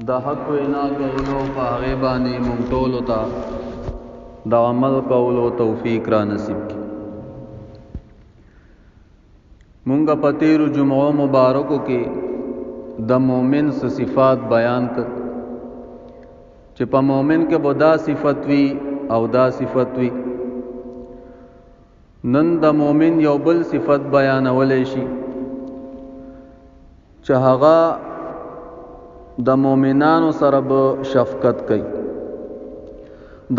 د حق وینا کولو په هغې باندې موږ ټولو ته د عمل کولو توفیق را نصیب کړي. موږ په تیرو جمعو مبارکو کې د مؤمن څه صفات بیان کړ چې په مؤمن کې به دا صفت وي او دا صفت وي. نن د مؤمن یو بل صفت بیانولی شي چې هغه د مؤمنانو سره به شفقت کوي،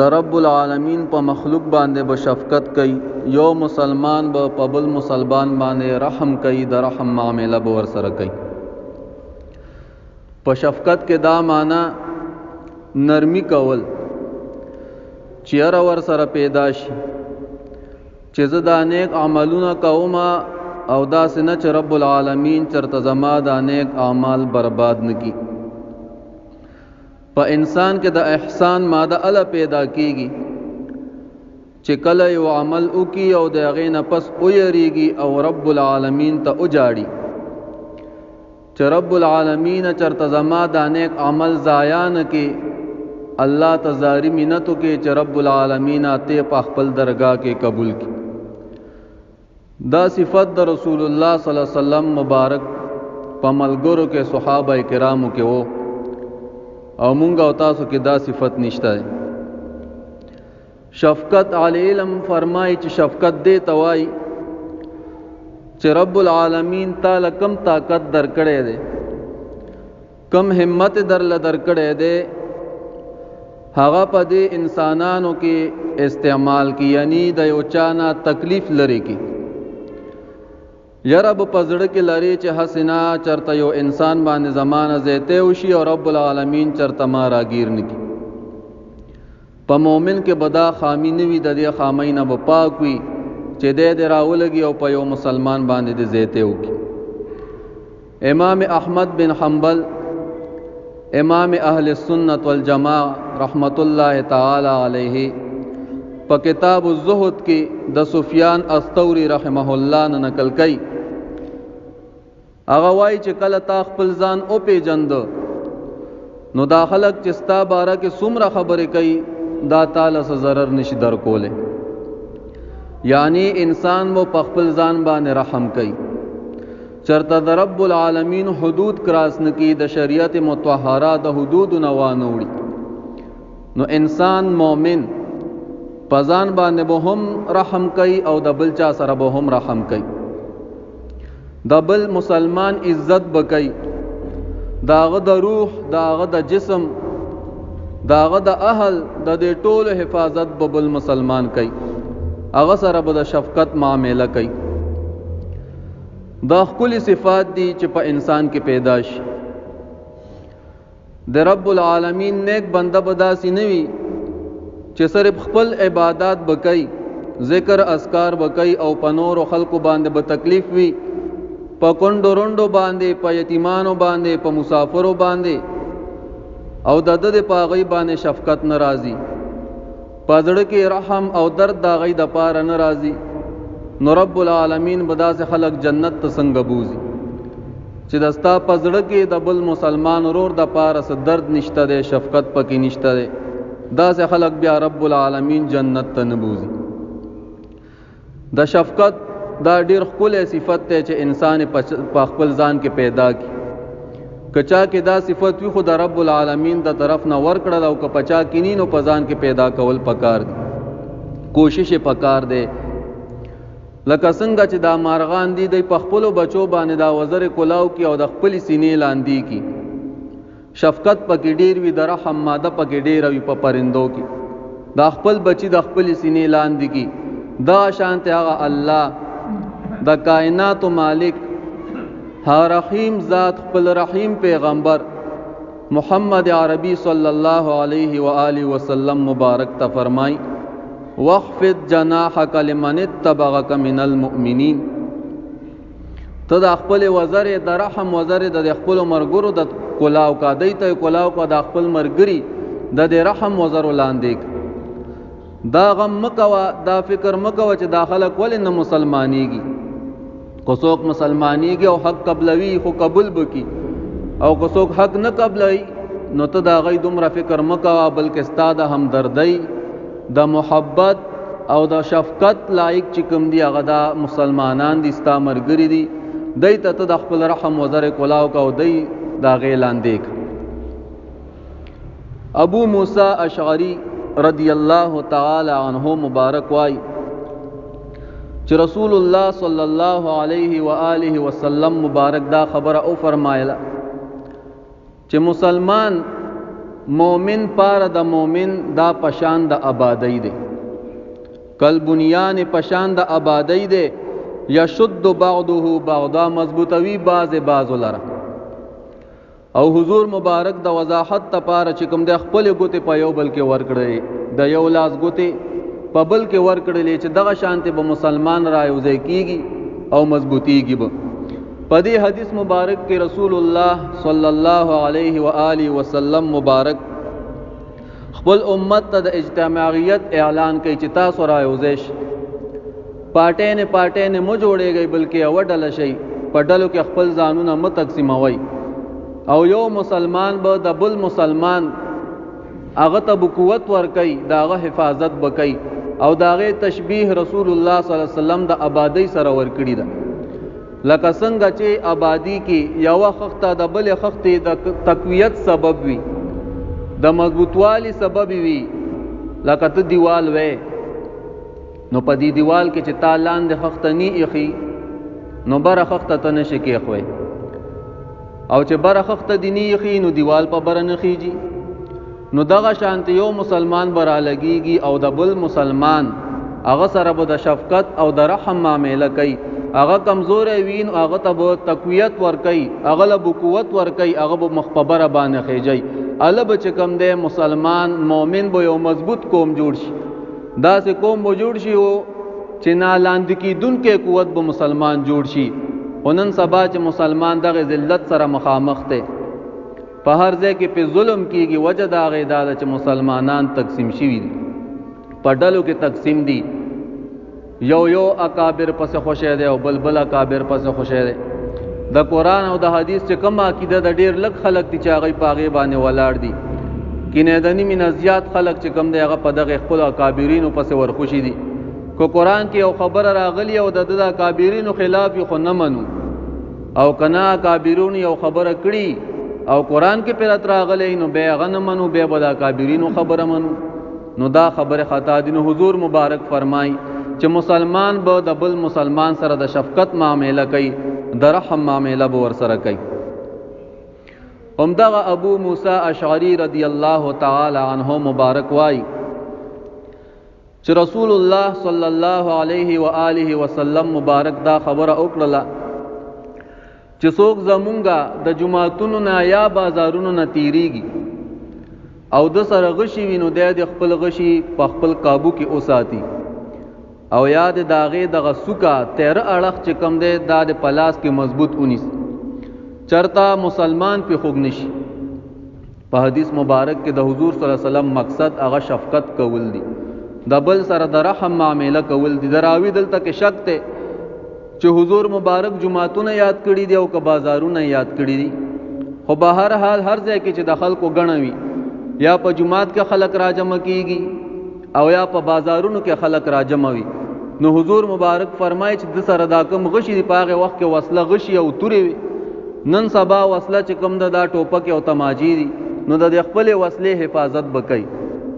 د رب العالمین په مخلوق باندې به شفقت کوي. یو مسلمان به په بل مسلمان باندې رحم کوي، د رحم معامله به ورسره کوي. په شفقت کې دا معنی نرمی کول چې هر ورسره پیدا شي چې زه دا نیک عملونه کوم او داسې نه چې رب العالمین چرته زما دا نیک اعمال برباد نه کړي. په انسان کې د احسان ماده اله پیدا کیږي چې کله یو عمل وکي او د هغې نه پس ویریږي او رب العالمین ته وجاړي چې رب العالمین چرته زما دا نیک عمل ضایع نه کړي. الله ته زاری منت وکړي چې رب العالمین ته په خپل درگاه کې قبول کړي. دا صفت د رسول الله صلی الله علیه وسلم مبارک په ملګرو کې صحابه کرامو کې وو او مونږ او تاسو کې دا صفت نشته. شفقت علی علم فرمایي چې شفقت دې توای چې رب العالمین تعالی کم طاقت درکړې ده، کم همت درل درکړې ده، هغه په دې انسانانو کې استعمال کی، یعنی د یو چانا تکلیف لري کی. یره په پزړه کې لري چې حسنا چرته یو انسان باندې زمانه زیته وشي او رب العالمین چرته ما راگیر نکی. په مؤمن کې بدا خامی نوي، د دې خامی نه به پاک وي چې دې راولږي او په یو مسلمان باندې د زیته وکي. امام احمد بن حنبل امام اهل السنت والجماعه رحمت الله تعالی علیه په کتاب الزهد کې د سفیان الثوری رحمه الله نه نقل کړي. هغه وایي چې کله تا خپل ځان او پیجند نو دا خلک چې ستا باره کې څومره خبرې کوي دا تعالی څه ضرر نشي درکولی. یعنی انسان مو په خپل ځان باندې رحم کوي، چرته د رب العالمین حدود کراس نکی، د شریعت مطهره د حدود نه وانوړي، نو انسان مؤمن پزان باندې به هم رحم کوي او د بل چا سره به هم رحم کوي. د بل مسلمان عزت بکوي، داغه د روح، داغه د جسم، داغه د اهل، د دې ټولو حفاظت به بل مسلمان کوي، هغه سره به د شفقت معامله کوي. دا خپل صفات دي چې په انسان کې پیدا شي. د رب العالمین نیک بنده به داسې نه وي چې صرف خپل عبادات بکئی، ذکر اذکار بکئی او په نورو خلقو باندې به تکلیف وي، په کونډو رونډو باندې، په یتیمانو باندې، په مسافرو باندې او د د په هغوی باندې شفقت نه راځي، په زړه کې رحم او درد د هغوی د پاره نه راځي. نو رب العالمین به داسې خلق جنت ته څنګه بوزي چې د ستا په زړه کې د بل مسلمان ورور د پاره څه درد نشته دی، شفقت پکې نشته دی، داسې خلق بیا رب العالمین جنت ته نه بوزي. د شفقت دا ډیر ښکلی صفت دی چې انسان په خپل ځان کې پیدا کی. که چا کې دا صفت وي خو د رب العالمین د طرف نه ورکړل، او که په چا کې نی نو په ځان کې پیدا کول پکار دی، کوشش پکار دی. لکه څنګه چې دا مارغان دي د خپلو بچو باندې دا وزر کلاو کی او د خپل سینې لاندې کی، شفقت پکې ډیر وي، د رحم ماده پکې ډیر وي. په پرندو کې دا خپل بچی د خپل سینې لاندې کی، دا شانته هغه الله د کائنات مالک ها رحیم ذات خپل رحیم پیغمبر محمد عربی صلی الله علیه و آله وسلم مبارک ته فرمای واخفض جناحك لمن اتبعك من المؤمنین. ته د خپل وزر د رحم وزر د خپل مرګرو د کلاو کا دیته کلاو کا د خپل مرګری د رحم وزر لاندې. دا غم مکوا، دا فکر مکوا چې داخله کول نه مسلمانیږي. کو څوک مسلمانیږي او حق قبلوي خو قبول بکی، او که څوک حق نه قبلای نو ته دا غي دومره فکر مکوا، بلکې ستا د همدردۍ، د محبت او د شفقت لایق چې کوم دی هغه دا مسلمانان دي، ستا مرګري دي، دی ته ته د خپل رحم وزر کلاو کا او دی دا غي لاندې. ابو موسی اشعری رضی الله تعالی عنہ مبارک وای چې رسول الله صلی الله علیه و آله وسلم مبارک دا خبره او فرمایله چې مسلمان مومن پار د مومن دا پشان د آبادی دی، کل بنیان پشان د آبادی دی، یشد بعضه بعضا، مضبوطوی بعض لره. او حضور مبارک د وضاحت لپاره چې کوم د خپل ګوتې په یو بل کې ورکړي، د یو لاس ګوتې په بل کې ورکړلې چې دغه شانته به مسلمان را یوځای کیږي او مضبوطیږي به. په دې حدیث مبارک کې رسول الله صلی الله علیه و آله وسلم مبارک خپل امت ته د اجتماعیت اعلان کوي چې تاسو را یوځای شئ، پاټې نه مو جوړېږئ، بلکې یو ډله شئ، په ډلو کې خپل ځانونه مه تقسیموئ، او یو مسلمان به د بل مسلمان هغه ته قوت ورکړي، د هغه حفاظت وکړي، او د هغې تشبیه رسول الله صلی الله علیه وسلم د آبادۍ سره ورکړي ده. لکه څنګه چې آبادی کې یوه خښته د بلې خښتې د تقویت سبب وي، د مضبوطوالي سبب وي. لکه ته دیوال وې، نو په دې دیوال کې چې تا لاندې خښته نه ایښي، نو بره خښته ته نشي کېښوی، او چې بره خښته دې نه ایښي نو دیوال په بره نه خیږي. نو دغه شانته یو مسلمان به رالګېږي او د بل مسلمان هغه سره به د شفقت او د رحم معامله کوي. هغه کمزوری وي نو هغه ته به تقویت ورکوي، هغه له به قوت ورکوي، هغه به مخ په بره باندې خیږي. هله به چې کوم دی مسلمان مؤمن به یو مضبوط قوم جوړ شي، داسې قوم به جوړ شي چې نالاندې کېدونکی قوت به مسلمان جوړ شي. خو نن سبا چې مسلمان دغه ذلت سره مخامخ دی، په هر ځای کې په ظلم کېږي. وجه د هغې دا ده چې مسلمانان تقسیم شوي دي، په ډلو کې تقسیم دي، یو اکابر پسې خوشی دی او بل اکابر پسې خوشی دی. د قرآن او د حدیث چې کوم عقیده د ډېر لږ خلک دي چې هغوی په هغې باندې ولاړ دي، کینې د نیمې نه زیات خلک چې کوم دی هغه په دغه خپلو اکابرینو پسې ورخوشي دي. که قرآن کې یو خبره راغلی او د د اکابرینو خلاف یې خو نه منو، او که نه اکابرونو یو خبره کړي او قرآن کې پرت راغلی نو بیا هغه نه منو، بیا به د اکابرینو خبره منو، نو دا خبره خطا دي. نو حضور مبارک فرمایي چې مسلمان به د بل مسلمان سره د شفقت معامله کوي، د رحم معامله به ورسره کوي. همدغه ابو موسی اشعری رضی الله تعالی عنہ مبارک وای چې رسول الله صلی الله علیه و آله وسلم مبارک دا خبره وکړه چې څوک زمونږه د جماعتونو نه یا بازارونو نه تیریږي او د سره غشي وي، نو د خپل غشي په خپل قابو کې اوساتي، او یاد داغه دغه سوکا تیر اړخ چې کم دی دا د پلاس کې مضبوط اونیس، چرتا مسلمان په خوګ نشي. په حدیث مبارک کې د حضور صلی الله علیه وسلم مقصد هغه شفقت کول دي، د بل سره د رحم معامله کول دي. دراوی دلته کې شک ته چې حضور مبارک جمعهتونه یاد کړي دي او که بازارونه یاد کړي دي، خو به هر حال هر ځای کې چې د خلکو ګڼوي، یا په جمعات کې خلک راجمع کیږي او یا په بازارونو کې خلک راجمع وي، نو حضور مبارک فرمایي چې د سره دا کوم غشي دی په هغه وخت کې وسله غشي او توري وي. نن سبا وسله چې کوم دا ټوپک او تماجی دي، نو د خپل وسلې حفاظت وکړي.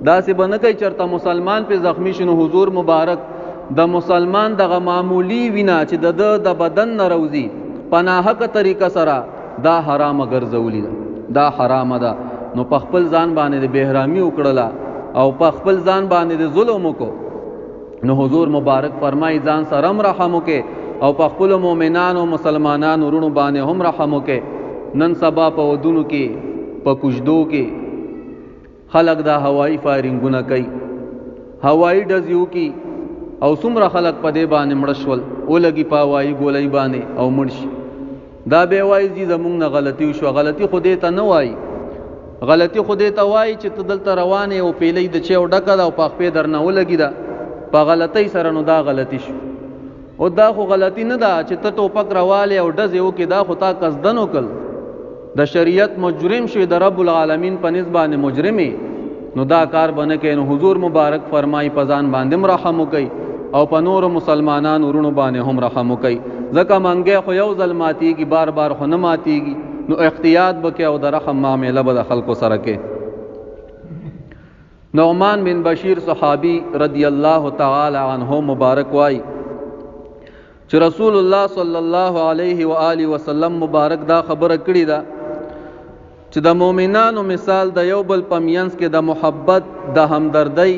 داسې به نه کوي چېرته مسلمان په زخمی شي، نو حضور مبارک د مسلمان دغه معمولی وینا چې د بدن نه روزي په ناحقه طریقه سره دا حرامه ګرځولي ده، دا حرامه ده. نو په خپل ځان باندې د بهرامي وکړله او په خپل ځان باندې د ظلم وکړو، نو حضور مبارک فرمایي ځان سره هم رحم وکړي او په خپل مؤمنانو مسلمانانو ورونو باندې هم رحم وکړي. نن سبا په ودونو کې په کوژدو کې خلک دا هوایي فایرنګونه کوي، هوایي ډزیو کې، او څومره خلک په دې باندې مړه شول، ولګي په هوایي ګولۍ باندې او مړ شي. دا به وایي چې زمونږ نه غلطي وشوه. غلطي خو دې ته نه وایي، غلطي خو دې ته وایي چې ته دلته روان یې او پیلۍ د چیو ډکه ده او په خپې درنه ولګي ده، په غلطۍ سره نو دا غلطي شو. او دا خو غلطي نه ده چې ته ټوپک راوالی او ډزې وکړې، دا خو تا قصدن وکړل، د شریعت مجرم شي د رب العالمین په نسبت مجرمي نو دا کار بنه کې نو حضور مبارک فرمای پزان باندې رحم وکي او په نور مسلمانانو ورونو باندې هم رحم وکي ځکه منګه خو یو ځل ماتيږي بار بار خو نه ماتيږي نو احتیاط وکي او د رحم معاملې به د خلکو سره کې نعمان بن بشیر صحابی رضی الله تعالی عنہ مبارک وای چې رسول الله صلی الله علیه و آله وسلم مبارک دا خبره کړی دا چې د مؤمنانو مثال د یو بل پمینس کې د محبت د همدردی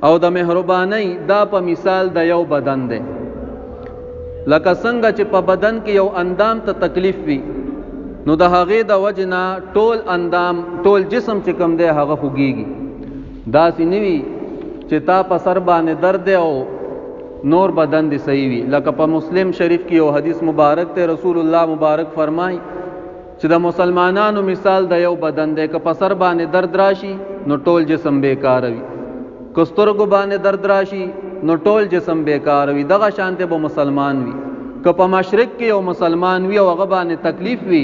او د مهرباني دا په مثال د یو بدن دی لکه څنګه چې په بدن کې یو اندام ته تکلیف وي نو د هغې د وجنا ټول اندام ټول جسم چې کوم دی هغه خوږیږي داسې نه وي چې تا په سر باندې درد دی او نور بدن دی صحیح وي لکه په مسلم شریف کې یو حدیث مبارک ته رسول الله مبارک فرمای چې د مسلمانانو مثال د یو بدن دی که په سر باندې درد راشي نو ټول جسم بیکار وي که سترګو باندې درد راشي نو ټول جسم بیکار وي دغه شانته به مسلمان وي که په مشرق کې یو مسلمان وي او هغه باندې تکلیف وي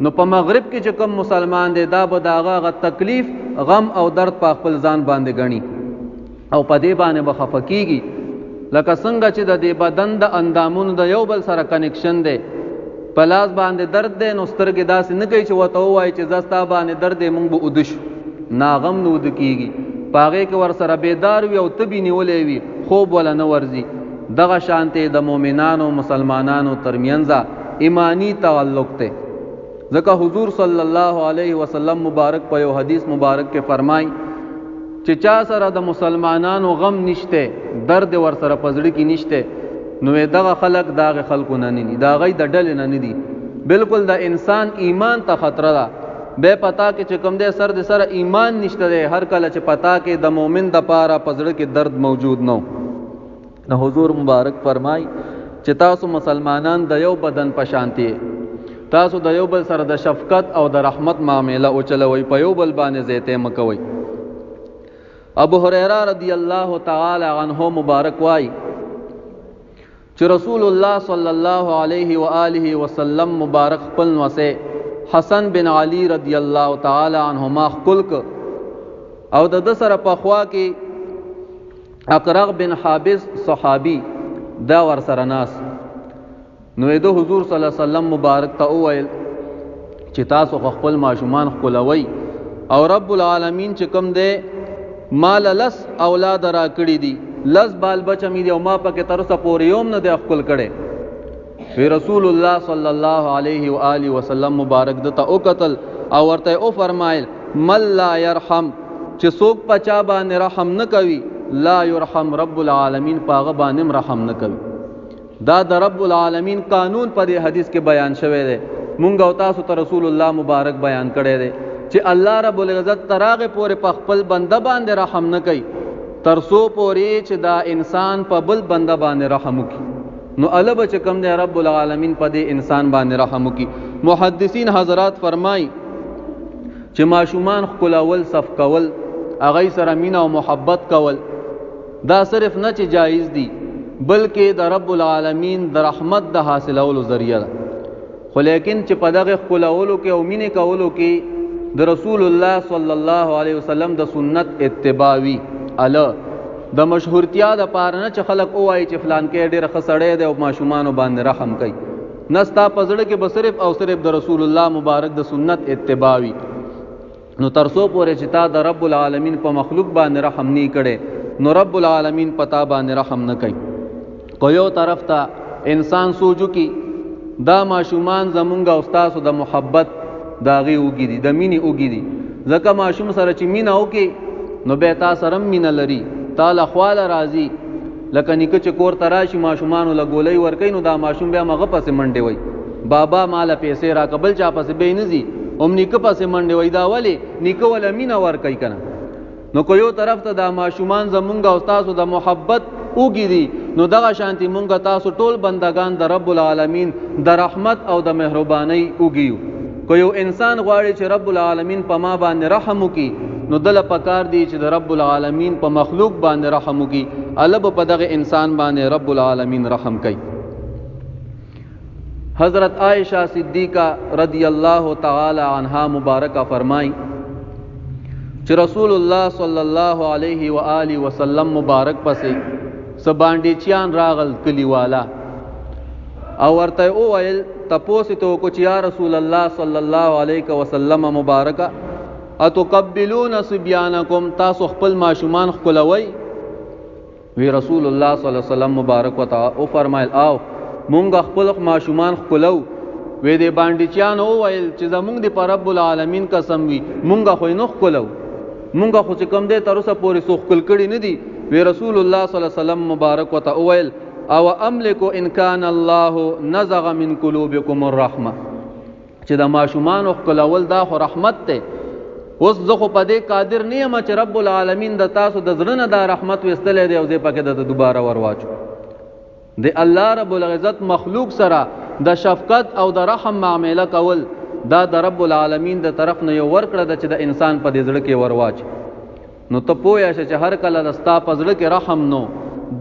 نو په مغرب کې چې کوم مسلمان دی دا به د هغه تکلیف غم او درد په خپل ځان باندې ګڼي او په دې باندې به خفه کیږي لکه څنګه چې د دې بدن د اندامونو د یو بل سره کنیکشن دی په لاس باندې درد دی نو سترګې داسې نه کوي چې ورته ووایي چې زه ستا باندې درد دی موږ به اوده شو ناغم نه اوده کیږي په هغې کې ورسره بیدار وي او تبې نیولی وي خوب وله نه ورځي دغه شانتې د مؤمنانو مسلمانانو ترمنځ ایمانی تعلق دی ځکه حضور صلی الله علیه وسلم مبارک په یو حدیث مبارک کې فرمای چې چا سره د مسلمانانو غم نشته درد ورسره په زړه کې نشته نو دغه خلق دغه خلقو نه ني دا غي د ډلې نه ندي بالکل د انسان ایمان ته خطر ده به پتا کې چې کوم دې سر د سره ایمان نشته ده هر کله چې پتا کې د مؤمن د پاره پزړه کې درد موجود نو نو حضور مبارک فرمای چې تاسو مسلمانان د یو بدن په شانتي تاسو د یو بل سره د شفقت او د رحمت معاملې او چلوي په یو بل باندې زیته مکوي ابو هريره رضی الله تعالی عنہ مبارک وای چې رسول الله صلی الله علیه و آله وسلم مبارک خپل نوسه حسن بن علی رضی الله تعالی عنهما خپل او د سره په خوا کې اقرغ بن حابس صحابی دا ور سره ناس نو د حضور صلی الله علیه وسلم مبارک ته وویل چې تاسو خپل ماشومان خپلوي او رب العالمین چې کوم دی مال لس اولاد را کړی دي لس بال بچه مې دی او ما پکې تر اوسه پورې یوم نه دی خپل کړی وی رسول الله صلی الله علیه و آله وسلم مبارک دته او قتل او ورته او فرمایل مل لا يرحم چې څوک پچا باندې رحم نه کوي لا يرحم رب العالمین پاغه باندې رحم نه کوي دا د رب العالمین قانون په دې حدیث کې بیان شوی دی مونږ او تاسو ته رسول الله مبارک بیان کړی دی چې الله رب العزت تراغه پورې په خپل بنده باندې رحم نه کوي ترسو پورې چې دا انسان په بل بنده باندې رحم وکړي نو الب چې کوم دی رب العالمین په دې انسان باندې رحم وکړي محدثین حضرات فرمای چې ماشومان خپلول صف کول اغه سره مینا او محبت کول دا صرف نه چې جایز دي بلکې د رب العالمین د رحمت د حاصلولو ذریعہ ده خو لیکن چې په دغه خپلولو کې او مینه کولو کې د رسول الله صلی الله علیه وسلم د سنت اتباعي اله د مشهورتیا د پاره نه چې خلک وایي چې فلان کې ډېر خسړې دی او ماشومان باندې رحم کوي نستا پزړه کې به صرف او صرف د رسول الله مبارک د سنت اتباعي نو ترسو پورې چې تا د رب العالمین په مخلوق باندې رحم نه کړي نو رب العالمین پتا باندې رحم نه کوي کو یو طرف ته انسان سوچو کی دا ماشومان زمونږ او تاسو د محبت داغي وګي دي د مینې وګي دي ځکه ماشوم سره چې مینه وکي نو به تاسو سره مینه لري تعالی خواله راضي لکه نیکه چې کور تراشي ماشومان له ګولۍ ور کوي نو دا ماشوم بیا مغه پسې منډي وای بابا مال پیسې را قبل چا پسې به نزي نیکه پسې منډي وای دا ولی نیکه ول مینه ور کوي کنه نو کو یو طرف ته دا ماشومان زمونږ او تاسو د محبت وګي دي نو دغه شانتي مونږ تاسو ټول بندگان د رب العالمین د رحمت او د مهرباني وګیو کو یو انسان غواړي چې رب العالمین په ما باندې رحم وکي نو دل پکار دی چې د رب العالمین په مخلوق باندې رحم وکي الب په دغه انسان باندې رب العالمین رحم کوي حضرت عائشہ صدیقہ رضی اللہ تعالی عنہا مبارکہ فرمائی چې رسول الله صلی الله علیه و آله وسلم مبارک پسې سبانډیچیان راغل کلیوالا او ورته وویل تپوس ته کو چې یا رسول الله صلی الله علیه وسلم مبارکه اتقبلون صبیانکم تاسو خپل ماشومان خپلوي وی رسول الله صلی الله علیه وسلم مبارک وتا او فرمایل او مونږ خپل ماشومان خپلو وی دې باندې چانو ویل چې زمونږ دی پر رب العالمین قسم وی مونږ خو نه خپلو مونږ خو چې کوم دې تر اوسه پورې سوخ کل کړي نه دي وی رسول الله صلی الله علیه وسلم مبارک وتا ویل او املک ان کان الله نزغ من قلوبکم الرحمه چې دا ماشومان خپلول دا خو رحمت ته اوس زه خو په دې قادر نه یم چې رب العالمین د تاسو د زړه نه دا رحمت وستلې دی او زه پکې د دوباره ورواچو د الله رب العزت مخلوق سره د شفقت او د رحم معامله کول دا د رب العالمین د طرف نه یو ورکړه چې د انسان په دې زړه کې ورواچ نو ته پوهه شې چې هر کله د ستا په زړه کې رحم نو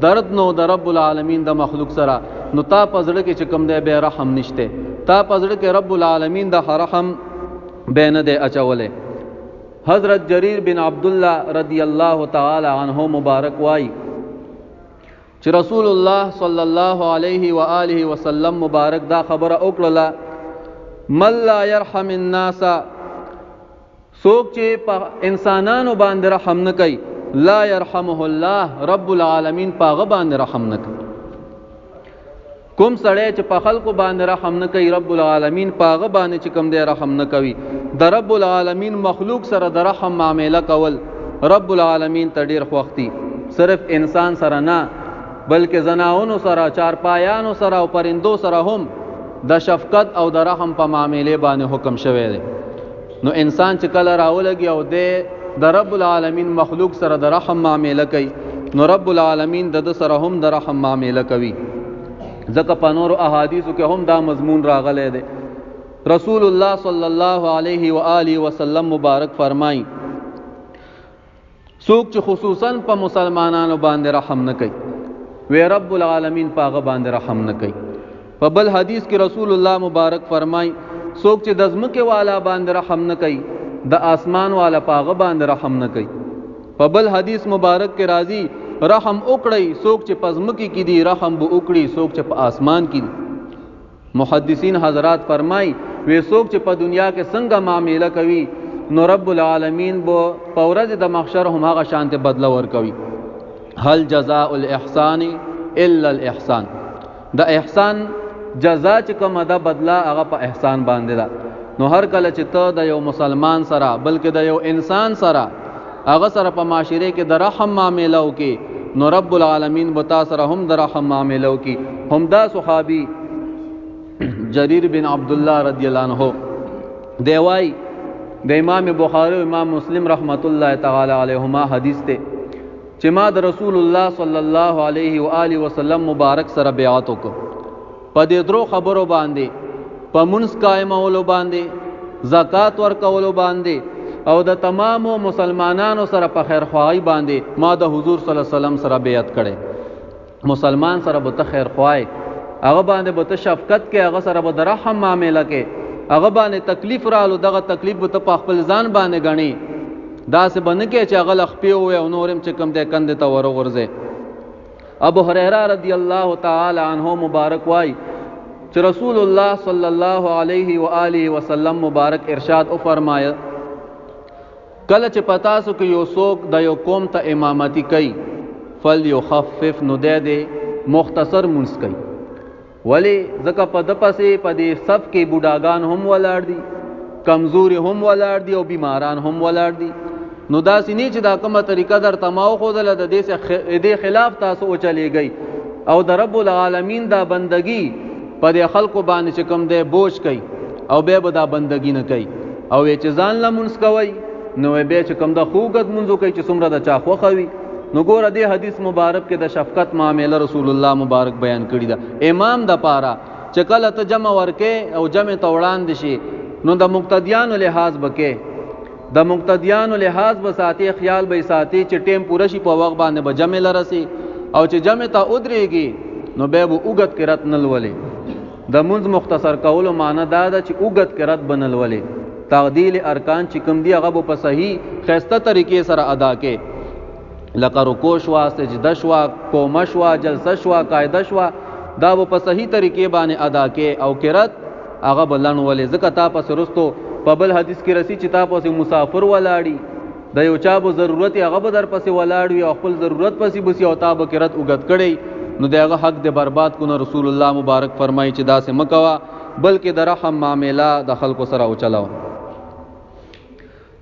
درد نو د رب العالمین د مخلوق سره نو تا په زړه کې چې کوم دی به رحم نشته تا په زړه کې رب العالمین د رحم به نه دی اچولې حضرت جریر بن عبداللہ رضی اللہ تعالی عنہ مبارک وائی چې رسول الله صلی الله علیه و آله وسلم مبارک دا خبره وکړه من لا يرحم الناس سوک چې په انسانانو باندې رحم نه کوي لا يرحمه الله رب العالمین پاغه باندې رحم نه کوي کوم سړی چې په خلکو باندې رحم نه کوي رب العالمین پاغه باندې چې کوم دی رحم نه کوي د رب العالمین مخلوق سره د رحم معامله کول رب العالمین ته ډیر خوښتي صرف انسان سره نه بلکې زناونو سره چارپایانو سره او پرندو سره هم د شفقت او د رحم په معاملې باندې حکم شوی دی نو انسان چې کله راولږي او د رب العالمین مخلوق سره د رحم معامله کوي نو رب العالمین د سره هم د رحم معامله کوي ځکه په نورو احادیثو کې هم دا مضمون راغلی دی رسول الله صلی الله علیه و آله وسلم مبارک فرمایي څوک چې خصوصا په مسلمانانو باندې رحم نه کوي وی رب العالمین پاغه باندې رحم نه کوي په بل حدیث کې رسول الله مبارک فرمایي څوک چې د ځمکې والا باندې رحم نه کوي د آسمان والا پاغه باندې رحم نه کوي په بل حدیث مبارک کې راځي رحم وکړي څوک چې په ځمکې کې دي رحم به وکړي څوک چې په آسمان کې دي محدثین حضرات فرمایي وی څوک چې په دنیا کې څنګه معامله کوي نو رب العالمین به په ورځ د محشر هم هغه شانته بدله ورکوي هل جزاء الاحسان الا الاحسان د احسان جزا چې کومه ده بدله هغه په احسان باندې ده نو هر کله چې ته د یو مسلمان سره بلکې د یو انسان سره هغه سره په معاشره کې د رحم معامله وکي نو رب العالمین بتا سره هم د رحم معامله وکي هم دا صحابي جریر بن عبداللہ رضی اللہ عنہ دیوائی د امام بخاری و امام مسلم رحمت الله تعالی علیہما حدیث ته چې ما د رسول الله صلی الله علیه و آله وسلم مبارک سره بیعت وکړ په دې درو خبرو باندې په منځ قائمولو باندې زکات ورکولو باندې او د تمامو مسلمانانو سره په خیر خواهی باندې ما د حضور صلی الله علیه وسلم سره بیعت کړي مسلمان سره به ته خیر خواهی هغه باندې به ته شفقت کې هغه سره به د رحم معامله کې هغه باندې تکلیف رالو دغه تکلیف به ته په خپل ځان باندې غني دا څه باندې کې چې هغه لخپې وي او نورم چې کم دې کند ته ورغورځي ابو هريره رضی الله تعالی عنہ مبارک وای چې رسول الله صلی الله علیه و آله وسلم مبارک ارشاد او فرمایا کله چې پتا سو کې یو څوک د یو قوم ته امامتی کوي فلیخفف نو دې مختصر منځ کوي ولی ځکه په د پسې په دې صف کې بوډاګان هم ولاړ دي کمزوري هم ولاړ دي او بیماران هم ولاړ دي نو دا سینې چې دا کومه طریقه در تماو خو دل د دې خلاف تاسو او چلےږي او د رب العالمین دا بندگی په دې خلکو باندې چې کوم دی بوج کوي او به دا بندگی نه کوي او چې ځان لمونځ کوي نو به چې کوم د خوګت منځو کوي چې څومره د چا خوخوي نو ګوره دې حدیث مبارک کې د شفقت معامله رسول الله مبارک بیان کړی دا امام د پاره چې کله ته جمع ورکې او جمع ته وړاندې شي نو د مقتدیانو لحاظ بکې د مقتدیانو لحاظ به ساتي خیال به ساتي چې ټیم پوره شي په وخت باندې به جمع لرسي او چې جمع ته ودرېږي نو به وګت کې رات نل ولې د منځ مختصر کولو معنی دا ده چې اوږد قرات بنل ولې تعدیل ارکان چې کوم دی هغه په صحیح خسته طریقې سره ادا کې، لکه رکوع شوا، سجده شوا، قومه شوا، جلسه شوا، قاعده شوا، دا په صحیح طریقې باندې ادا کې او قرات هغه بلن ولې ځکه تا پس رستو په بل حدیث کې رسی چې تا پس مسافر ولاړی د یو چا به ضرورت هغه به در پسې ولاړ وي او خپل ضرورت پسې بسی او تا به قرات اوږد کړي نو دغه حق د برباد کو. رسول الله مبارک فرمایي چې دا سه مکوا بلکې د رحم معاملہ د خلکو سره او چلاو.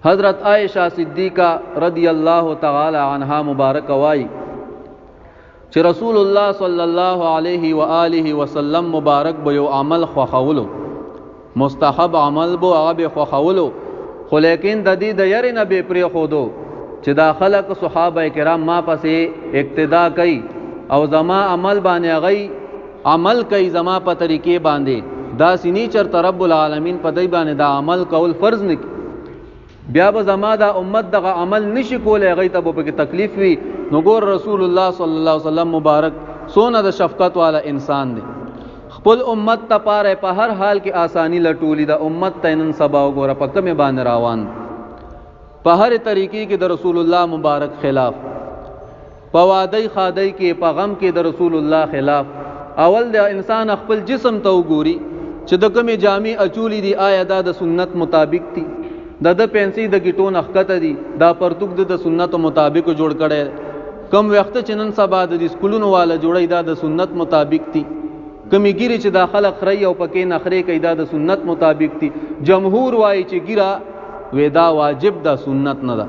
حضرت عائشہ صدیقہ رضی اللہ تعالی عنہا مبارک وائی چې رسول الله صلی الله علیه و آله وسلم مبارک به یو عمل خوخولو، مستحب عمل بو هغه خوخولو، خو لیکن د دې د یری نه به پرې خودو چې دا خلق صحابه کرام ما پسې اقتدا کوي او زما عمل باندې غي عمل کوي زما په طریقې باندې، دا سینی چرته رب العالمین په دای باندې دا عمل کول فرض نک، بیا به زما دا امت دغه عمل نشي کولای غي ته به تکلیف وي. نو ګور رسول الله صلی الله علیه وسلم مبارک سونه د شفقت والا انسان دی، خپل امت ته پاره په هر حال کې آسانی لټولی، د امت ته نن سبا وګوره په کومه باندې روان په هر طریقې کې د رسول الله مبارک خلاف، په وادي خادي کې په غم کې د رسول الله خلاف. اول د انسان خپل جسم ته وګوري چې د کومه جامع اچولی دی آیا دا د سنت مطابق دي، د پنسي د گیټون اخکته دي، دا پرتوک د سنت مطابق جوړ کړي، کم وخت چې نن سبا د سکولونو والا جوړي دا د سنت مطابق دي، کمی ګيري چې دا خلق خري او پکې نخري کوي دا د سنت مطابق دي. جمهور وایي چې ګيرا ودا واجب دا سنت نه ده،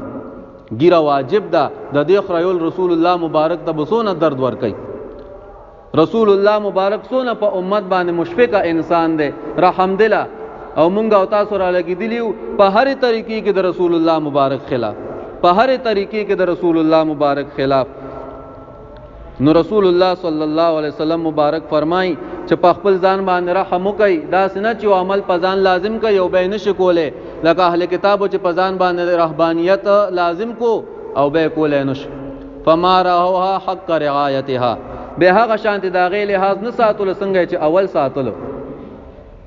ګيرا واجب ده، د دې خريول رسول الله مبارک ته بسونه درد ور کوي. رسول الله مبارک سونه په امت باندې مشفق انسان دی، رحم دل او مونږ او تاسو را لګیدلیو په هر طریقې کې د رسول الله مبارک خلاف، په هر طریقې کې د رسول الله مبارک خلاف. نو رسول الله صلی الله علیه وسلم مبارک فرمای چې په خپل ځان باندې رحم وکي، دا سنت چې عمل په ځان لازم کوي او به نشي کوله، لکه اهل کتابو چې په ځان باندې رهبانیت لازم کو او به کوله نشي. فما راوها حق رعایتها، به هغه شانت دا غي لحاظ نه ساتل څنګه چې اول ساتلو،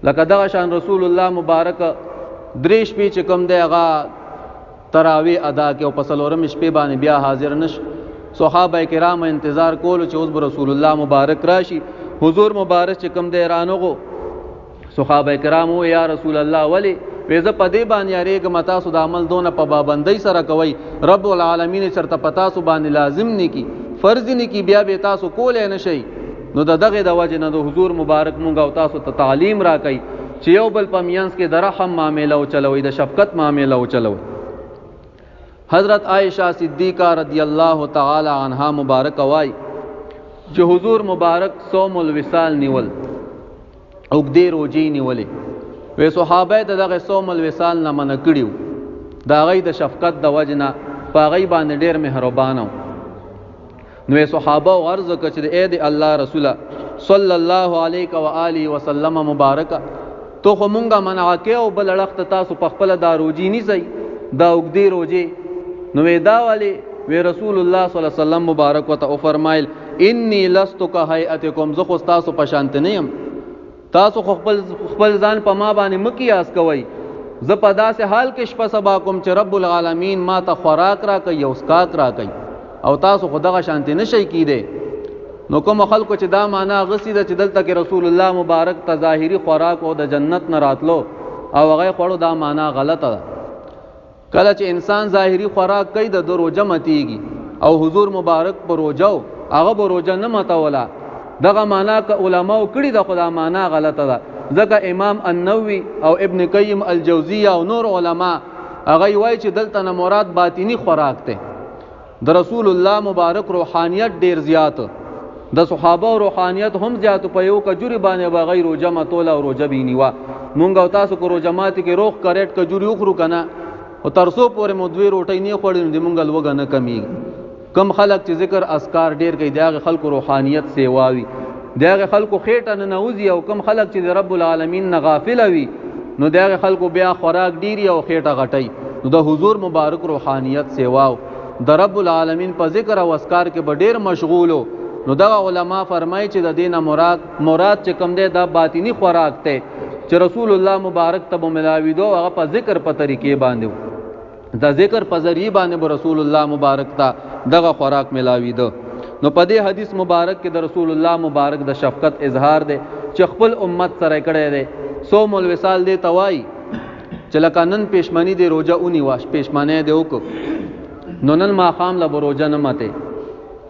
لکه دغه شان رسول الله مبارک دریش پی چې کوم دی هغه تراوی ادا کې او په څلورم شپې باندې بیا حاضر نش، صحابه کرام انتظار کولو چې اوس رسول الله مبارک راشي. حضور مبارک چې کوم دی رانغو، صحابه کرام او یا رسول الله ولی ویزه پدې باندې اړېګ متا سود عمل دونه په پابندۍ سره کوي، رب العالمین چرته پتا سو باندې لازم نکی فرض نکی بیا به تاسو کولای نشئ. نو دغه د وجه نه د حضور مبارک مونږ او تاسو ته تعلیم را کوي چې یو بل پمینس کې د رحم معاملې او چلوي، د شفقت معاملې او چلوي. حضرت عائشہ صدیقہ رضی اللہ تعالی عنہا مبارک وائی چې حضور مبارک صوم الوصال نیول او دې روزي نیولې، وې صحابه دغه صوم الوصال نه من کړیو، دا غي د شفقت د وجه نه په غي باندې ډېر مهربانو. نو صحابه عرض وکړه چې اے دی الله رسول صلی الله علیه و آله وسلم مبارک تو خو مونږه منع کې او بل لخت تاسو په خپل دا روزي نیسئ، دا وګدي روزي. نو دا والی وی رسول الله صلی الله علیه وسلم مبارک وته فرمایل انی لست کهیئتکم، زه خو تاسو په شانت نه یم، تاسو خپل ځان په ما باندې مقیاس کوئ، زه په داسې حال کې شپه سبا کوم چې رب العالمین ما ته خوراک را کوي او اسکاک را کوي او تاسو خو دغه شانت نشئ کیده. نو کوم خلکو چې دا معنا غسی د چې دلته کې رسول الله مبارک ته ظاهری خوراک او د جنت نه راتلو او هغه خوړو، دا معنا غلطه ده. کله چې انسان ظاهری خوراک کوي د روزه متیږي او حضور مبارک په روزه هغه په روزه نه متولا، دغه معنا ک علماء کړي د خدا معنا غلطه ده. ځکه امام النووي او ابن قیم الجوزیه او نور علما هغه وایي چې دلته نه مراد باطینی خوراک ته، د رسول الله مبارک روحانیت ډیر زیات، د صحابه روحانیت هم زیات، په یو کجوري باندې بغیر روزه متولا او روزه بینیوا. مونږ او تاسو کو روزه مات کې روخ کریټ کجوري خورو کنه او ترسو پورې مودوی روټی نه خوړل دي مونږ لوګه نه کمیږي. کم خلق چې ذکر اسکار ډیر کوي دغه خلکو روحانیت سیواوي، دغه خلکو خېټه نه نوځي، او کم خلق چې رب العالمین نه غافل وي نو دغه خلکو بیا خوراک ډیری او خېټه غټي. نو د حضور مبارک روحانیت سیواو، د رب العالمین په ذکر او اسکار کې ډیر مشغولو نو دا علما فرمایي چې د دینه مراد چې کوم دی دا باطینی خوراک ته چې رسول الله مبارک ته ملاوي دو هغه په ذکر په طریقې باندې دا ذکر په ذریعہ باندې رسول الله مبارک ته دغه خوراک ملاوي دو. نو په دې حدیث مبارک کې د رسول الله مبارک د شفقت اظهار دی چې خپل امت سره کړی دی. صوم الوصال دی توای چې لکه نن پېشمنی دی روزه اونی واش پېشمنه دی وک نو نن ما خام له روزه نه ماته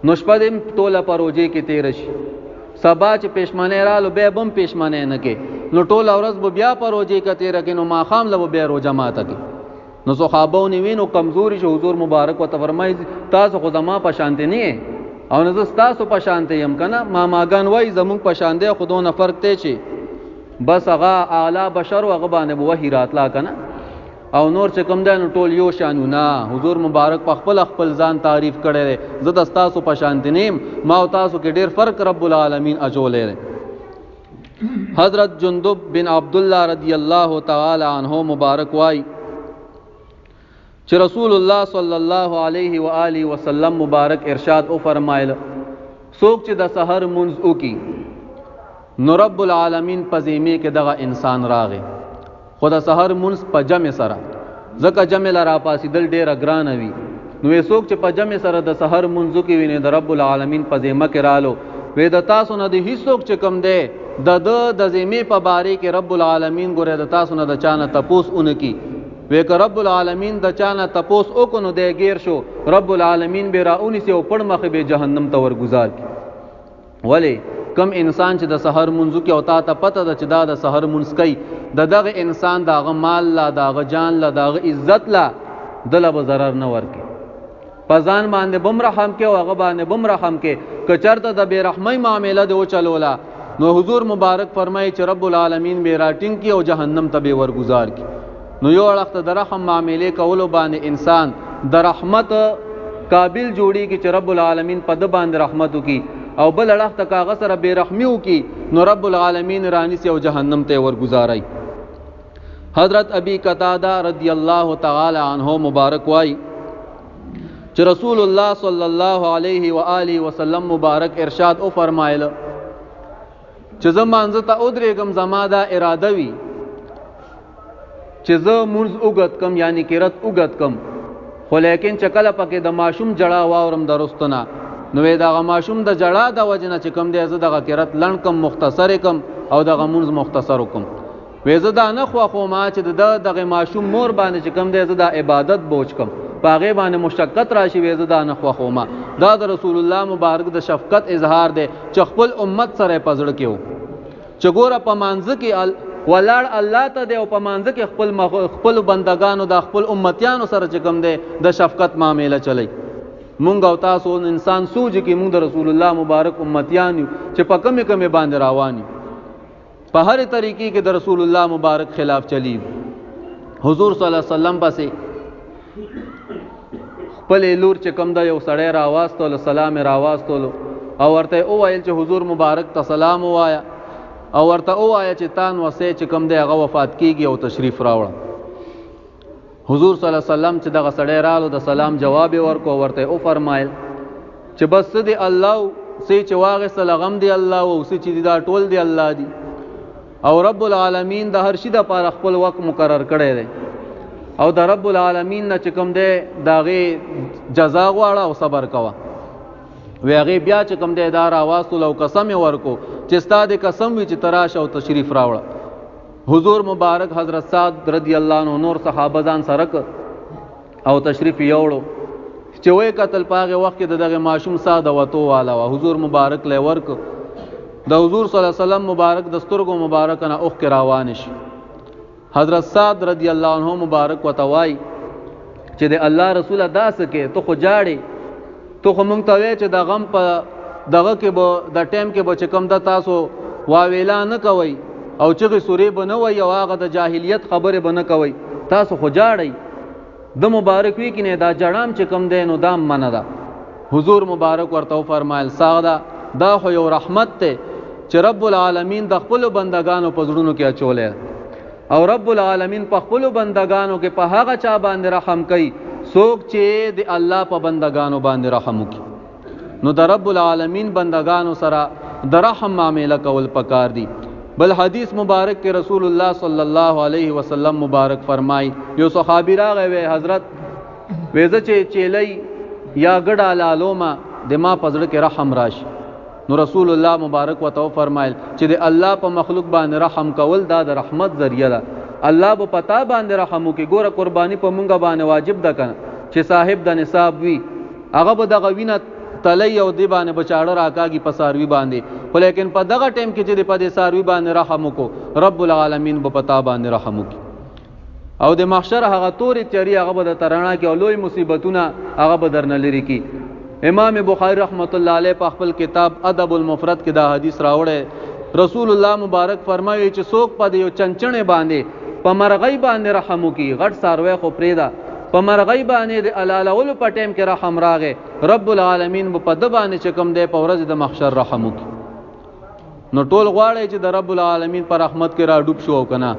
نو شپه دې ټوله پر روزه کې تیر شي سبا چې پېشمنه رالو به بم پېشمنه نه کې نو ټوله ورځ به بیا پر روزه کې تیر کې نو ما خام له بیا روزه ماته کې نو صحابو نیوینو کمزوري شو حضور مبارک وت فرمایي تاسو خو زما په شان دي نه او نه تاسو په شان ته يم کنه ما ماګان وای زمون په شان دي خودونه فرق ته چی بس هغه اعلی بشر او هغه باندې وحی راتلا کنه او نور چې کوم دین ټول یو شانو نه حضور مبارک په خپل ځان تعریف کړي زه د تاسو په شان دي نیم ما او تاسو کې ډیر فرق رب العالمین اجولې. حضرت جندب بن عبد الله رضی الله تعالی عنہ مبارک وای چې رسول الله صلی الله علیه و آله وسلم مبارک ارشاد او فرمایل څوک چې د سحر منځ وکي نو رب العالمین په زمینه کې دغه انسان راغی خدا سحر منځ په جمع سره ځکه جمع لرا پاسیدل ډیر ګران وي نو څوک چې په جمع سره د سحر منځ کې ویني د رب العالمین په زمینه کې رالو وې د تاسو نه د هیڅ څوک چې کم دی د زمینه په باره کې رب العالمین ګوره د تاسو نه د چانه تپوس اونکی وې که رب العالمین د چانه تپوس وکونو دی غیر شو رب العالمین به راونی سي او پړ مخه به جهنم ته ورگزار کی. ولی کم انسان چې د سحر منځو کې او تا پته د چې دا د سحر منځ کوي دغه انسان داغه مال لا داغه جان لا داغه عزت لا دله به ضرر نه ورکي پزان باندې بم رحم کې او هغه باندې بم رحم کې کچرته د بے رحمۍ معاملې د او چلولا نو حضور مبارک فرمایي چې رب العالمین به راټینګ کی او جهنم ته به ورگزار کی. نو یو وخت د رحم معاملې کولو باندې انسان د رحمت قابل جوړي کی چې رب العالمین په د باندې رحمت وکي او بل وخت کاغه سره بے رحمی وکي نو رب العالمین رانی سي او جهنم ته ورگزارای. حضرت ابي قتاده رضی الله تعالی عنہ مبارک وای چې رسول الله صلی الله علیه و آله وسلم مبارک ارشاد او فرمایله چې زمانځه ته او درېګم زما دا اراده وی چې زه منځ اوګت کم یعنی قرت اوګت کم خو لیکن چکله پکې د ماشوم جړه واورم درستونه نو دا ماشوم د جړه د وجنه چې کم دی زه دغه قرت لړ کم مختصر کم او دغه منځ مختصر کم وې زه دا نه خو ما چې دغه ماشوم مور باندې چې کم دی زه د عبادت بوج کم پاغه باندې مشقت راشي وې زه دا نه خو ما دا د رسول الله مبارک د شفقت اظهار دی چې خپل امت سره پزړ کېو چې ګوره په مانځ کې ولاړ الله ته دی او په مانځ کې خپل بندگانو د خپل امتیانو سره چې کم دی د شفقت معاملې چلی مونږ او تاسو انسان سوچ کې مونږ د رسول الله مبارک امتیان چې په کمه کمه باندې رواني په هر طریقې کې د رسول الله مبارک خلاف چلی حضور صلی الله علیه وسلم پسې خپل لور چې کم دا یو سړی راواستول سلام راواستول او ورته او ویل چې حضور مبارک ته سلام وایا او ورته او وایا چې تان وسه چې کم دی هغه وفات کیږي او تشریف راوړه. حضور صلی الله علیه وسلم چې دغه سړی رالو د سلام جواب ورکو ورته او فرمایل چې بس دی الله سي چې واغه سلام دی الله او سي چې دا ټول دی الله دی او رب العالمین د هر شي د پر خپل وخت مقرر کړی دی او د رب العالمین نه چې کوم دی داغه جزا غواړه او صبر کوه وی هغه بیا چې کوم دی دار आवाज او قسم ورکو چې ستاده قسم وی چې تراش او تشریف راوړه. حضور مبارک حضرت سعد رضی الله عنه نور صحابه ځان سره او تشریف یوړو چې وې قتل پاغه وخت دغه ماشوم ساده وته والا حضور مبارک له ورک د حضور صلی الله علیه وسلم مبارک دستورګو مبارک نه اوخ روان شي. حضرت سعد رضی الله عنه مبارک وتوای چې د الله رسول ادا سکے تو خو جاړي تو خو مونږ ته وې چې د غم په دغه کې به د ټیم کې به چې کم د تاسو واویلا نه کوي او چې سورې بنوي او هغه د جاهلیت خبره بنه کوي تاسو خو جاړي د مبارک وی کینه دا جړام چې کم دین او دام منه دا. حضور مبارک ورته فرمایل ساده دا خو یو رحمت ته چې رب العالمین د خپل بندگانو په زړونو کې اچولې او رب العالمین په خپل بندگانو کې په هغه چا باندې رحم کوي څوک چې د الله په بندگانو باندې رحم کوي. نو د رب العالمین بندگانو سره د رحم معامله کول پکار دي. بل حدیث مبارک کې رسول الله صلی الله علیه وسلم مبارک فرمای یو صحابي راغی وی حضرت وېزه چې چیلې یا ګډه لالوما د ما پزړه کې رحم راشي. نو رسول الله مبارک وتو فرمایل چې د الله په مخلوق باندې رحم کول دا د رحمت ذریعہ ده. الله به پتا باندې رحم وکي. ګوره قرباني په مونږه باندې واجب ده کنه چې صاحب د نصاب وي هغه به دغه وینه تلی او دی باندې بچاړه راکاږي په ساروي باندې، خو لیکن په دغه ټیم کې چې په دې ساروي باندې رحم وکړو رب العالمین به پتا باندې رحم وکړي. او د محشر هغه تورې تیاری هغه به د ترانا کې او لوی مصیبتونه هغه به درنه لري کی. امام بخاری رحمت الله علیه په خپل کتاب ادب المفرد کې دا حدیث راوړی. رسول الله مبارک فرمایي چې څوک په یو چنچنې باندې په مرغۍ باندې رحم وکړي، غټ ساروی خو پرېدا، په مرغۍ باندې د علالولو په ټیم کې رحم راغی، رب العالمین په د باندې چې کوم دی په ورځ د محشر رحم وکړي. نو ټول غواړي چې د رب العالمین پر رحمت کې را ډوب شو کنه.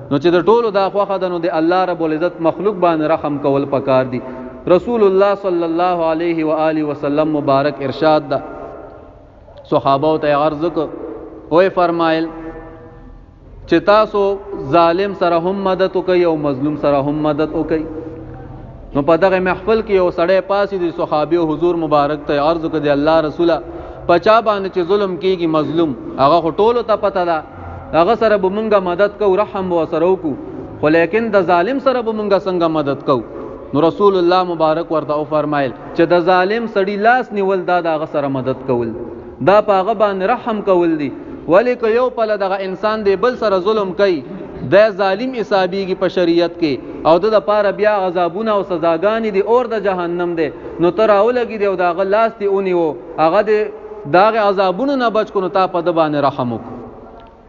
نو چې د ټولو دا خوخه ده نو د الله رب العزت مخلوق باندې رحم کول پکار دي. رسول الله صلی الله علیه و آله وسلم مبارک ارشاد ده صحابه ته عرض وکړ فرمایل چې تاسو ظالم سره هم مدد وکي او مظلوم سره هم مدد وکي. نو په دغه محفل کې یو سړی پاسې د صحابه حضور مبارک ته عرض وکړ د الله رسوله پچا باندې چې ظلم کیږي مظلوم هغه ټولو ته پته ده، هغه سره به مونږه مدد کو، رحم به سره وکړو، خو لیکن د ظالم سره به مونږه څنګه مدد کو. نو رسول الله مبارک ورته فرمایل چې د ظالم سړی لاس نیول دا دغه سره مدد کول، دا په هغه باندې رحم کول دي. ولی که یو پله دغه انسان دی بل سره ظلم کوي د ظالم حسابیږي په شریعت کې او د لپاره بیا عذابونه او سزاګانې دي اور د جهنم دی. نو تر اولګي دی او دغه لاس دی اونیو هغه د دغه عذابونو نه بچ کو نو تا په د باندې رحم وکړه.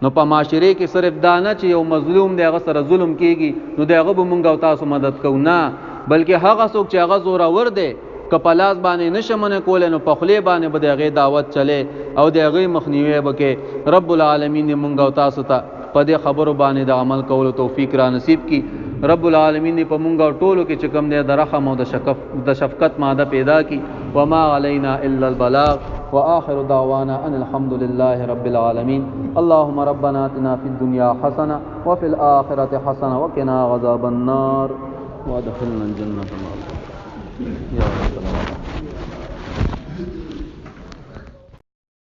نو په معاشره کې صرف دانه چې یو مظلوم دی هغه سره ظلم کیږي نو دغه به مونږ او تاسو مدد کوو نه، بلکې هغه څوک چې هغه زورور دی که په لاس باندې نشمنه کولی نو په خولې باندې به د هغې دعوت چلی او د هغې مخنیوی به کې. رب العالمین دې مونږ او تاسو ته په دې خبرو باندې د عمل کولو توفیق را نصیب کی. رب العالمین دې په مونږ او ټولو کې چې کوم دی د رحم او د شفقت ماده پیدا کی. وما علینا الا البلاغ وآخر دعوانا ان الحمد لله رب العالمين. اللهم ربنا آتنا في الدنيا حسنة وفي الآخرة حسنة وقنا عذاب النار وادخلنا الجنة مع الأبرار. يا رب العالمين.